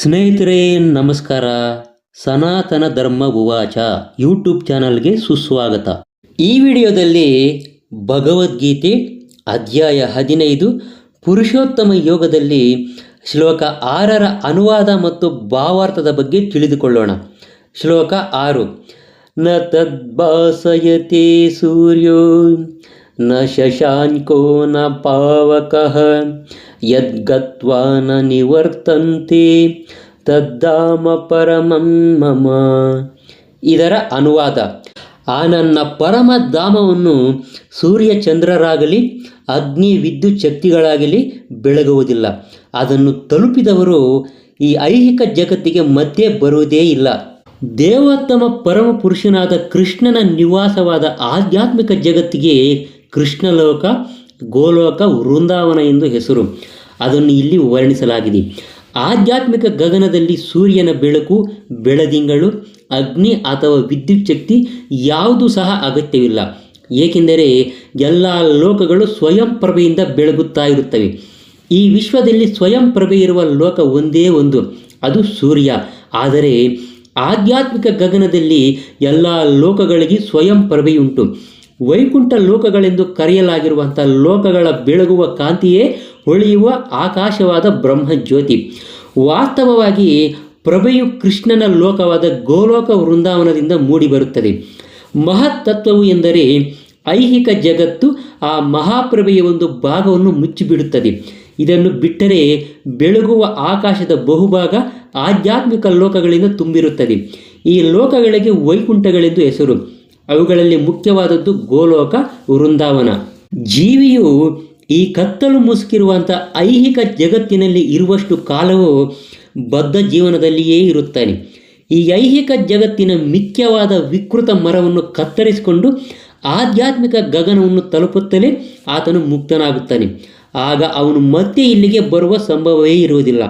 ಸ್ನೇಹಿತರೆ ನಮಸ್ಕಾರ. ಸನಾತನ ಧರ್ಮ ಉವಾಚ ಯೂಟ್ಯೂಬ್ ಚಾನಲ್ಗೆ ಸುಸ್ವಾಗತ. ಈ ವಿಡಿಯೋದಲ್ಲಿ ಭಗವದ್ಗೀತೆ ಅಧ್ಯಾಯ 15 ಪುರುಷೋತ್ತಮ ಯೋಗದಲ್ಲಿ ಶ್ಲೋಕ 6ರ ಅನುವಾದ ಮತ್ತು ಭಾವಾರ್ಥದ ಬಗ್ಗೆ ತಿಳಿದುಕೊಳ್ಳೋಣ. ಶ್ಲೋಕ 6. ನ ತದ್ಭಾಸಯತೆ ಸೂರ್ಯೋ ನ ಶಶಾಂಕೋ ನ ಪಾವಕಃ ಯದ್ಗತ್ವಾ ನ ನಿವರ್ತಂತೆ ತದ್ದಾಮ ಪರಮಂ ಮಮ. ಇದರ ಅನುವಾದ: ಆ ನನ್ನ ಪರಮಧಾಮವನ್ನು ಸೂರ್ಯಚಂದ್ರರಾಗಲಿ ಅಗ್ನಿ ವಿದ್ಯುತ್ ಶಕ್ತಿಗಳಾಗಲಿ ಬೆಳಗುವುದಿಲ್ಲ. ಅದನ್ನು ತಲುಪಿದವರು ಈ ಐಹಿಕ ಜಗತ್ತಿಗೆ ಮತ್ತೆ ಬರುವುದೇ ಇಲ್ಲ. ದೇವೋತ್ತಮ ಪರಮ ಪುರುಷನಾದ ಕೃಷ್ಣನ ನಿವಾಸವಾದ ಆಧ್ಯಾತ್ಮಿಕ ಜಗತ್ತಿಗೆ ಕೃಷ್ಣಲೋಕ, ಗೋಲೋಕ, ವೃಂದಾವನ ಎಂದು ಹೆಸರು. ಅದನ್ನು ಇಲ್ಲಿ ವರ್ಣಿಸಲಾಗಿದೆ. ಆಧ್ಯಾತ್ಮಿಕ ಗಗನದಲ್ಲಿ ಸೂರ್ಯನ ಬೆಳಕು, ಬೆಳದಿಂಗಳು, ಅಗ್ನಿ ಅಥವಾ ವಿದ್ಯುತ್ ಶಕ್ತಿ ಯಾವುದೂ ಸಹ ಅಗತ್ಯವಿಲ್ಲ. ಏಕೆಂದರೆ ಎಲ್ಲ ಲೋಕಗಳು ಸ್ವಯಂ ಪ್ರಭೆಯಿಂದ ಬೆಳಗುತ್ತಾ ಇರುತ್ತವೆ. ಈ ವಿಶ್ವದಲ್ಲಿ ಸ್ವಯಂ ಪ್ರಭೆ ಇರುವ ಲೋಕ ಒಂದೇ ಒಂದು, ಅದು ಸೂರ್ಯ. ಆದರೆ ಆಧ್ಯಾತ್ಮಿಕ ಗಗನದಲ್ಲಿ ಎಲ್ಲ ಲೋಕಗಳಿಗೆ ಸ್ವಯಂ ಪ್ರಭೆಯುಂಟು. ವೈಕುಂಠ ಲೋಕಗಳೆಂದು ಕರೆಯಲಾಗಿರುವಂಥ ಲೋಕಗಳ ಬೆಳಗುವ ಕಾಂತಿಯೇ ಹೊಳೆಯುವ ಆಕಾಶವಾದ ಬ್ರಹ್ಮಜ್ಯೋತಿ. ವಾಸ್ತವವಾಗಿ ಪ್ರಭೆಯು ಕೃಷ್ಣನ ಲೋಕವಾದ ಗೋಲೋಕ ವೃಂದಾವನದಿಂದ ಮೂಡಿಬರುತ್ತದೆ. ಮಹತ್ತತ್ವವು ಎಂದರೆ ಐಹಿಕ ಜಗತ್ತು ಆ ಮಹಾಪ್ರಭೆಯ ಒಂದು ಭಾಗವನ್ನು ಮುಚ್ಚಿಬಿಡುತ್ತದೆ. ಇದನ್ನು ಬಿಟ್ಟರೆ ಬೆಳಗುವ ಆಕಾಶದ ಬಹುಭಾಗ ಆಧ್ಯಾತ್ಮಿಕ ಲೋಕಗಳಿಂದ ತುಂಬಿರುತ್ತದೆ. ಈ ಲೋಕಗಳಿಗೆ ವೈಕುಂಠಗಳೆಂದು ಹೆಸರು. ಅವುಗಳಲ್ಲಿ ಮುಖ್ಯವಾದದ್ದು ಗೋಲೋಕ, ವೃಂದಾವನ. ಜೀವಿಯು ಈ ಕತ್ತಲು ಮುಸುಕಿರುವಂಥ ಐಹಿಕ ಜಗತ್ತಿನಲ್ಲಿ ಇರುವಷ್ಟು ಕಾಲವೂ ಬದ್ಧ ಜೀವನದಲ್ಲಿಯೇ ಇರುತ್ತಾನೆ. ಈ ಐಹಿಕ ಜಗತ್ತಿನ ಮುಖ್ಯವಾದ ವಿಕೃತ ಮರವನ್ನು ಕತ್ತರಿಸಿಕೊಂಡು ಆಧ್ಯಾತ್ಮಿಕ ಗಗನವನ್ನು ತಲುಪುತ್ತಲೇ ಆತನು ಮುಕ್ತನಾಗುತ್ತಾನೆ. ಆಗ ಅವನು ಮತ್ತೆ ಇಲ್ಲಿಗೆ ಬರುವ ಸಂಭವವೇ ಇರುವುದಿಲ್ಲ.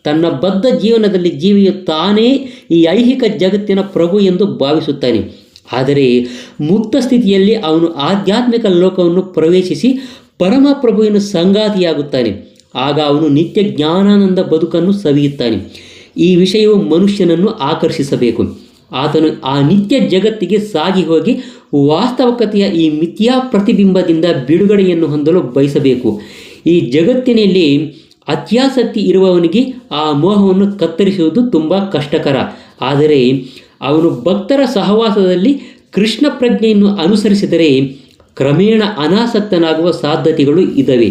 ತನ್ನ ಬದ್ಧ ಜೀವನದಲ್ಲಿ ಜೀವಿಯು ತಾನೇ ಈ ಐಹಿಕ ಜಗತ್ತಿನ ಪ್ರಭು ಎಂದು ಭಾವಿಸುತ್ತಾನೆ. ಆದರೆ ಮುಕ್ತ ಸ್ಥಿತಿಯಲ್ಲಿ ಅವನು ಆಧ್ಯಾತ್ಮಿಕ ಲೋಕವನ್ನು ಪ್ರವೇಶಿಸಿ ಪರಮಪ್ರಭುವಿನ ಸಂಗಾತಿಯಾಗುತ್ತಾನೆ. ಆಗ ಅವನು ನಿತ್ಯ ಜ್ಞಾನಾನಂದ ಬದುಕನ್ನು ಸವಿಯುತ್ತಾನೆ. ಈ ವಿಷಯವು ಮನುಷ್ಯನನ್ನು ಆಕರ್ಷಿಸಬೇಕು. ಆತನು ಆ ನಿತ್ಯ ಜಗತ್ತಿಗೆ ಸಾಗಿ ಹೋಗಿ ವಾಸ್ತವಿಕತೆಯ ಈ ಮಿಥ್ಯಾ ಪ್ರತಿಬಿಂಬದಿಂದ ಬಿಡುಗಡೆಯನ್ನು ಹೊಂದಲು ಬಯಸಬೇಕು. ಈ ಜಗತ್ತಿನಲ್ಲಿ ಅತ್ಯಾಸಕ್ತಿ ಇರುವವನಿಗೆ ಆ ಮೋಹವನ್ನು ಕತ್ತರಿಸುವುದು ತುಂಬ ಕಷ್ಟಕರ. ಆದರೆ ಅವನು ಭಕ್ತರ ಸಹವಾಸದಲ್ಲಿ ಕೃಷ್ಣ ಪ್ರಜ್ಞೆಯನ್ನು ಅನುಸರಿಸಿದರೆ ಕ್ರಮೇಣ ಅನಾಸಕ್ತನಾಗುವ ಸಾಧ್ಯತೆಗಳು ಇದ್ದಾವೆ.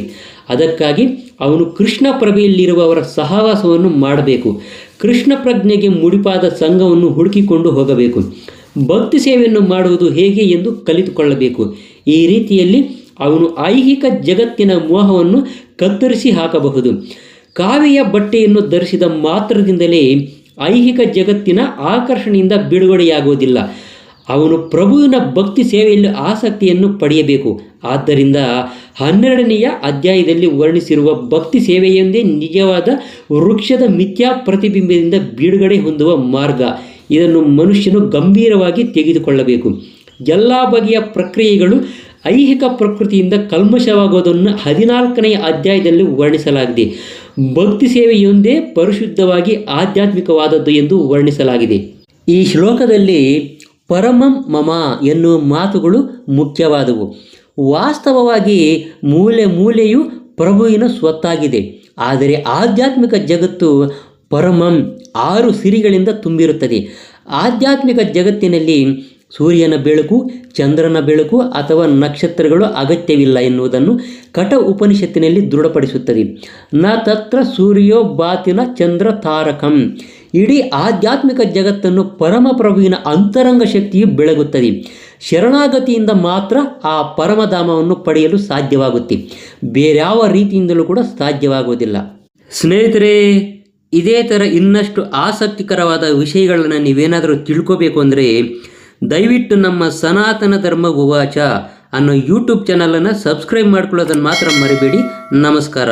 ಅದಕ್ಕಾಗಿ ಅವನು ಕೃಷ್ಣ ಪ್ರಭೆಯಲ್ಲಿರುವವರ ಸಹವಾಸವನ್ನು ಮಾಡಬೇಕು. ಕೃಷ್ಣ ಪ್ರಜ್ಞೆಗೆ ಮುಡಿಪಾದ ಸಂಘವನ್ನು ಹುಡುಕಿಕೊಂಡು ಹೋಗಬೇಕು. ಭಕ್ತಿ ಸೇವೆಯನ್ನು ಮಾಡುವುದು ಹೇಗೆ ಎಂದು ಕಲಿತುಕೊಳ್ಳಬೇಕು. ಈ ರೀತಿಯಲ್ಲಿ ಅವನು ಐಹಿಕ ಜಗತ್ತಿನ ಮೋಹವನ್ನು ಕತ್ತರಿಸಿ ಹಾಕಬಹುದು. ಕಾವಿಯ ಬಟ್ಟೆಯನ್ನು ಧರಿಸಿದ ಮಾತ್ರದಿಂದಲೇ ಐಹಿಕ ಜಗತ್ತಿನ ಆಕರ್ಷಣೆಯಿಂದ ಬಿಡುಗಡೆಯಾಗುವುದಿಲ್ಲ. ಅವನು ಪ್ರಭುವಿನ ಭಕ್ತಿ ಸೇವೆಯಲ್ಲಿ ಆಸಕ್ತಿಯನ್ನು ಪಡೆಯಬೇಕು. ಆದ್ದರಿಂದ 12ನೆಯ ಅಧ್ಯಾಯದಲ್ಲಿ ವರ್ಣಿಸಿರುವ ಭಕ್ತಿ ಸೇವೆಯೊಂದೇ ನಿಜವಾದ ವೃಕ್ಷದ ಮಿಥ್ಯಾ ಪ್ರತಿಬಿಂಬದಿಂದ ಬಿಡುಗಡೆ ಹೊಂದುವ ಮಾರ್ಗ. ಇದನ್ನು ಮನುಷ್ಯನು ಗಂಭೀರವಾಗಿ ತೆಗೆದುಕೊಳ್ಳಬೇಕು. ಎಲ್ಲ ಬಗೆಯ ಪ್ರಕ್ರಿಯೆಗಳು ಐಹಿಕ ಪ್ರಕೃತಿಯಿಂದ ಕಲ್ಮಶವಾಗುವುದನ್ನು 14ನೆಯ ಅಧ್ಯಾಯದಲ್ಲಿ ವರ್ಣಿಸಲಾಗಿದೆ. ಭಕ್ತಿ ಸೇವೆಯೊಂದೇ ಪರಿಶುದ್ಧವಾಗಿ ಆಧ್ಯಾತ್ಮಿಕವಾದದ್ದು ಎಂದು ವರ್ಣಿಸಲಾಗಿದೆ. ಈ ಶ್ಲೋಕದಲ್ಲಿ ಪರಮಂ ಮಮ ಎನ್ನುವ ಮಾತುಗಳು ಮುಖ್ಯವಾದವು. ವಾಸ್ತವವಾಗಿ ಮೂಲೆಯೂ ಪ್ರಭುವಿನ ಸ್ವತ್ತಾಗಿದೆ. ಆದರೆ ಆಧ್ಯಾತ್ಮಿಕ ಜಗತ್ತು ಪರಮಂ 6 ಸಿರಿಗಳಿಂದ ತುಂಬಿರುತ್ತದೆ. ಆಧ್ಯಾತ್ಮಿಕ ಜಗತ್ತಿನಲ್ಲಿ ಸೂರ್ಯನ ಬೆಳಕು, ಚಂದ್ರನ ಬೆಳಕು ಅಥವಾ ನಕ್ಷತ್ರಗಳು ಅಗತ್ಯವಿಲ್ಲ ಎನ್ನುವುದನ್ನು ಕಠ ಉಪನಿಷತ್ತಿನಲ್ಲಿ ದೃಢಪಡಿಸುತ್ತದೆ. ನ ತತ್ರ ಸೂರ್ಯೋ ಭಾತಿನ ಚಂದ್ರ ತಾರಕಂ. ಇಡೀ ಆಧ್ಯಾತ್ಮಿಕ ಜಗತ್ತನ್ನು ಪರಮಪ್ರಭುವಿನ ಅಂತರಂಗ ಶಕ್ತಿಯು ಬೆಳಗುತ್ತದೆ. ಶರಣಾಗತಿಯಿಂದ ಮಾತ್ರ ಆ ಪರಮಧಾಮವನ್ನು ಪಡೆಯಲು ಸಾಧ್ಯವಾಗುತ್ತೆ. ಬೇರ್ಯಾವ ರೀತಿಯಿಂದಲೂ ಕೂಡ ಸಾಧ್ಯವಾಗುವುದಿಲ್ಲ. ಸ್ನೇಹಿತರೆ, ಇದೇ ಥರ ಇನ್ನಷ್ಟು ಆಸಕ್ತಿಕರವಾದ ವಿಷಯಗಳನ್ನು ನೀವೇನಾದರೂ ತಿಳ್ಕೋಬೇಕು ಅಂದರೆ ದಯವಿಟ್ಟು ನಮ್ಮ ಸನಾತನ ಧರ್ಮ ಉವಾಚ ಅನ್ನೋ ಯೂಟ್ಯೂಬ್ ಚಾನಲನ್ನು ಸಬ್ಸ್ಕ್ರೈಬ್ ಮಾಡ್ಕೊಳ್ಳೋದನ್ನು ಮಾತ್ರ ಮರಿಬೇಡಿ. ನಮಸ್ಕಾರ.